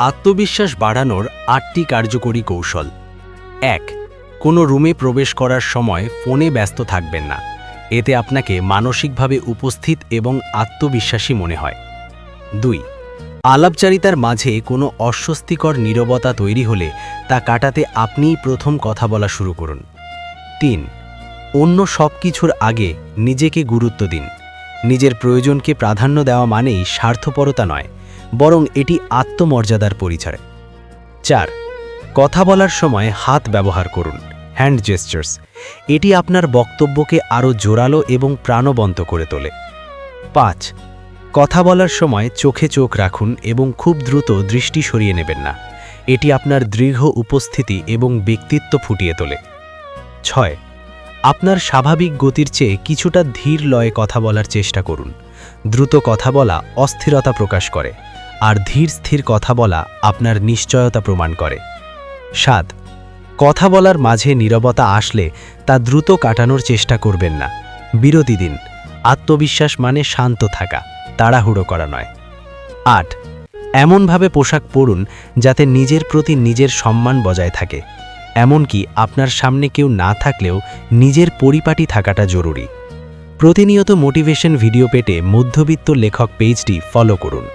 আত্মবিশ্বাস বাড়ানোর ৮টি কার্যকরী কৌশল। ১. কোনো রুমে প্রবেশ করার সময় ফোনে ব্যস্ত থাকবেন না। এতে আপনাকে মানসিকভাবে উপস্থিত এবং আত্মবিশ্বাসী মনে হয়। ২. আলাপচারিতার মাঝে কোনো অস্বস্তিকর নীরবতা তৈরি হলে তা কাটাতে আপনিই প্রথম কথা বলা শুরু করুন। ৩. অন্য সব কিছুর আগে নিজেকে গুরুত্ব দিন। নিজের প্রয়োজনকে প্রাধান্য দেওয়া মানেই স্বার্থপরতা নয়, বরং এটি আত্মমর্যাদার পরিচয়। ৪. কথা বলার সময় হাত ব্যবহার করুন, হ্যান্ড জেস্টার্স। এটি আপনার বক্তব্যকে আরও জোরালো এবং প্রাণবন্ত করে তোলে। ৫. কথা বলার সময় চোখে চোখ রাখুন এবং খুব দ্রুত দৃষ্টি সরিয়ে নেবেন না। এটি আপনার দৃঢ় উপস্থিতি এবং ব্যক্তিত্ব ফুটিয়ে তোলে। ৬. আপনার স্বাভাবিক গতির চেয়ে কিছুটা ধীর লয়ে কথা বলার চেষ্টা করুন। দ্রুত কথা বলা অস্থিরতা প্রকাশ করে, আর ধীর স্থির কথা বলা আপনার নিশ্চয়তা প্রমাণ করে। ৭. কথা বলার মাঝে নীরবতা আসলে তা দ্রুত কাটানোর চেষ্টা করবেন না। বিরতি দিন। আত্মবিশ্বাস মানে শান্ত থাকা, তাড়াহুড়ো করা নয়। ৮. এমনভাবে পোশাক পরুন যাতে নিজের প্রতি নিজের সম্মান বজায় থাকে। এমনকি আপনার সামনে কেউ না থাকলেও নিজের পরিপাটি থাকাটা জরুরি। প্রতিনিয়ত মোটিভেশন ভিডিও পেতে মধ্যবিত্ত লেখক পেজটি ফলো করুন।